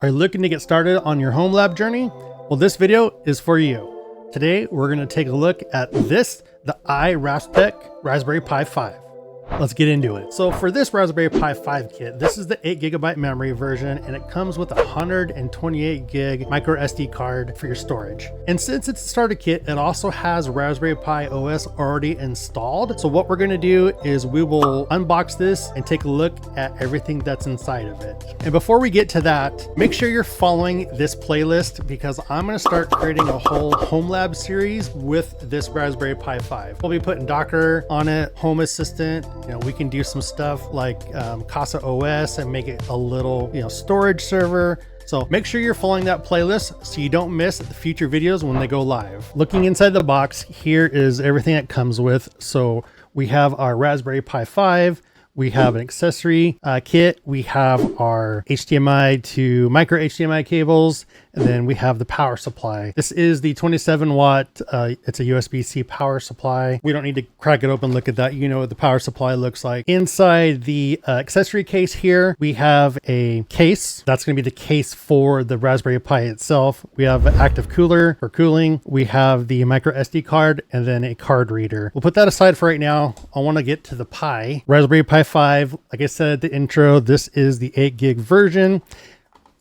Are you looking to get started on your home lab journey? Well, this video is for you. Today, we're going to take a look at the iRasptek Raspberry Pi 5. Let's get into it. So for this Raspberry Pi 5 kit, this is the 8GB memory version, and it comes with a 128 gig microSD card for your storage. And since it's a starter kit, it also has Raspberry Pi OS already installed. So what we're going to do is we will unbox this and take a look at everything that's inside of it. And before we get to that, make sure you're following this playlist because I'm going to start creating a whole home lab series with this Raspberry Pi 5. We'll be putting Docker on it, Home Assistant. We can do some stuff like Casa OS and make it a little, storage server. So make sure you're following that playlist so you don't miss the future videos when they go live. Looking inside the box, here is everything it comes with. So we have our Raspberry Pi 5. We have an accessory kit. We have our HDMI to micro HDMI cables, and then we have the power supply. This is the 27 watt. It's a USB-C power supply. We don't need to crack it open, look at that. You know what the power supply looks like. Inside the accessory case here, we have a case. That's going to be the case for the Raspberry Pi itself. We have an active cooler for cooling. We have the micro SD card and then a card reader. We'll put that aside for right now. I want to get to the Pi. Raspberry Pi 5, like I said at the intro, this is the 8 gig version.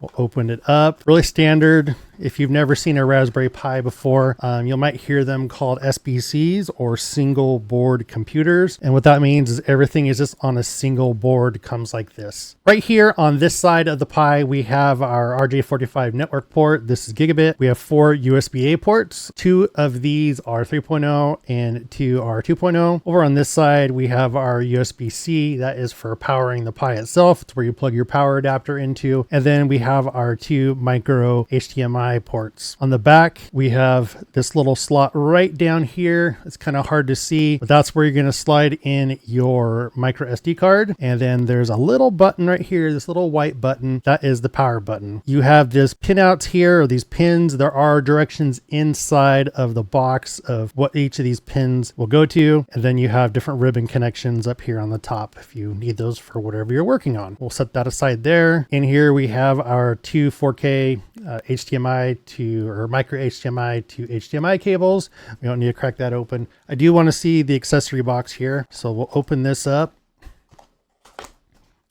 We'll open it up. Really standard. If you've never seen a Raspberry Pi before, you might hear them called SBCs or single board computers. And what that means is everything is just on a single board, comes like this. Right here on this side of the Pi, we have our RJ45 network port. This is gigabit. We have 4 USB-A ports. 2 of these are 3.0 and 2 are 2.0. Over on this side, we have our USB-C. That is for powering the Pi itself. It's where you plug your power adapter into. And then we have our 2 micro HDMI ports. On the back, we have this little slot right down here. It's kind of hard to see, but that's where you're going to slide in your micro SD card. And then there's a little button right here, this little white button. That is the power button. You have this pinouts here, or these pins. There are directions inside of the box of what each of these pins will go to. And then you have different ribbon connections up here on the top if you need those for whatever you're working on. We'll set that aside there. In here, we have our 2 4K HDMI to, or micro HDMI to HDMI cables. We don't need to crack that open. I do want to see the accessory box here. So we'll open this up.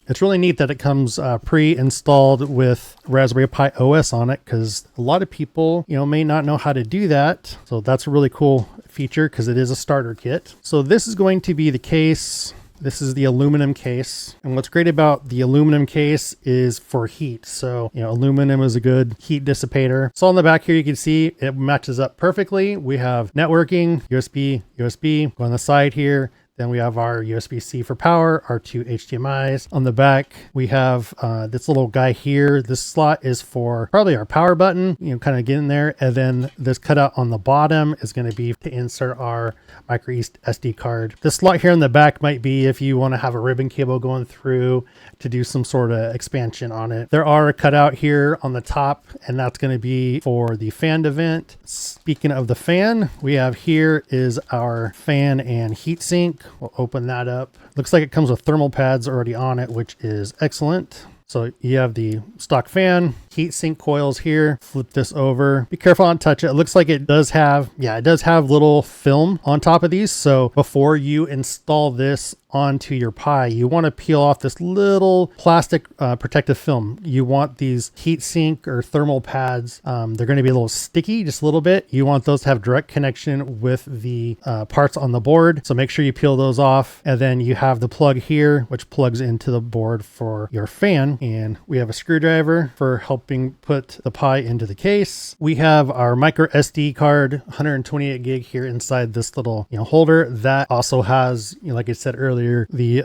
It's really neat that it comes pre-installed with Raspberry Pi OS on it, because a lot of people, may not know how to do that. So that's a really cool feature because it is a starter kit. So this is going to be the case. This is the aluminum case. And what's great about the aluminum case is for heat. So, aluminum is a good heat dissipator. So on the back here, you can see it matches up perfectly. We have networking, USB. Go on the side here. Then we have our USB-C for power, our 2 HDMIs. On the back, we have this little guy here. This slot is for probably our power button, kind of get in there. And then this cutout on the bottom is going to be to insert our micro SD card. This slot here in the back might be if you want to have a ribbon cable going through to do some sort of expansion on it. There are a cutout here on the top, and that's going to be for the fan vent. Speaking of the fan, we have here is our fan and heat sink. We'll open that up. Looks like it comes with thermal pads already on it, which is excellent. So you have the stock fan, heat sink coils here. Flip this over. Be careful not to touch it. It looks like it does have little film on top of these. So before you install this onto your Pi, you want to peel off this little plastic protective film. You want these heat sink or thermal pads. They're going to be a little sticky, just a little bit. You want those to have direct connection with the parts on the board. So make sure you peel those off. And then you have the plug here, which plugs into the board for your fan. And we have a screwdriver for helping put the Pi into the case. We have our micro SD card, 128 gig here inside this little holder. That also has, like I said earlier, the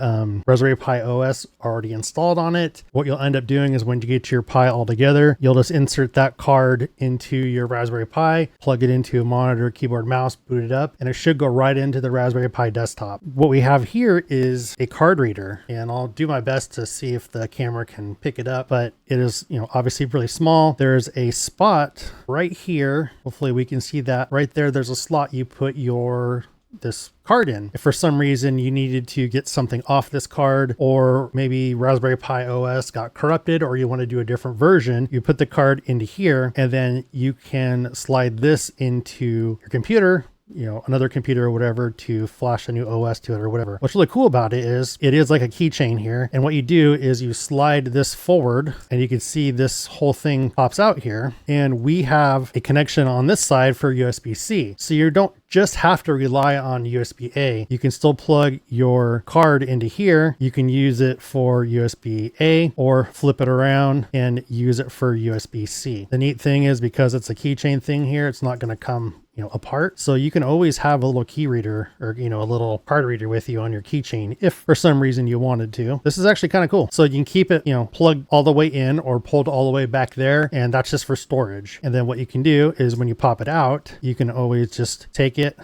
Raspberry Pi OS already installed on it. What you'll end up doing is when you get your Pi all together, you'll just insert that card into your Raspberry Pi, plug it into a monitor, keyboard, mouse, boot it up, and it should go right into the Raspberry Pi desktop. What we have here is a card reader, and I'll do my best to see if the camera can pick it up, but it is, obviously really small. There's a spot right here. Hopefully we can see that right there. There's a slot you put your this card in. If for some reason you needed to get something off this card, or maybe Raspberry Pi OS got corrupted, or you want to do a different version, you put the card into here, and then you can slide this into your computer, you know, another computer or whatever, to flash a new OS to it or whatever. What's really cool about it is like a keychain here. And what you do is you slide this forward, and you can see this whole thing pops out here. And we have a connection on this side for USB-C. So you don't just have to rely on USB-A. You can still plug your card into here. You can use it for USB-A or flip it around and use it for USB-C. The neat thing is, because it's a keychain thing here, it's not going to come, you know, apart. So you can always have a little key reader, or, you know, a little card reader with you on your keychain if for some reason you wanted to. This is actually kind of cool. So you can keep it, you know, plugged all the way in or pulled all the way back there, and that's just for storage. And then what you can do is when you pop it out, you can always just take it,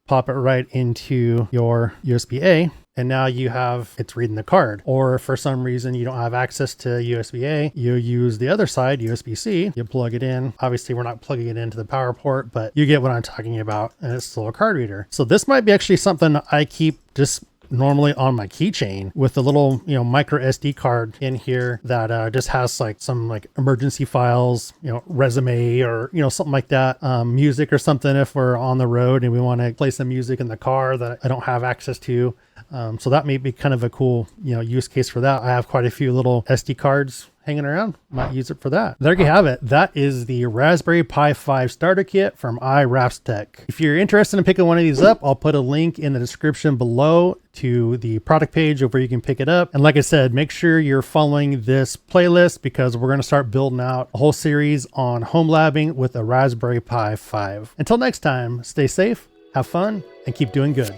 pop it right into your USB-A, and now you have, it's reading the card. Or if for some reason you don't have access to USB-A, you use the other side, USB-C, you plug it in. Obviously we're not plugging it into the power port, but you get what I'm talking about, and it's still a card reader. So this might be actually something I keep just normally on my keychain, with the little, you know, micro SD card in here that just has like some like emergency files, you know, resume, or, you know, something like that, music or something if we're on the road and we want to play some music in the car that I don't have access to. So that may be kind of a cool, you know, use case for that. I have quite a few little SD cards hanging around, might use it for that. There you have it. That is the Raspberry Pi 5 starter kit from iRasptek. If you're interested in picking one of these up, I'll put a link in the description below to the product page of where you can pick it up. And like I said, make sure you're following this playlist, because we're going to start building out a whole series on home labbing with a Raspberry Pi 5. Until next time, stay safe, have fun, and keep doing good.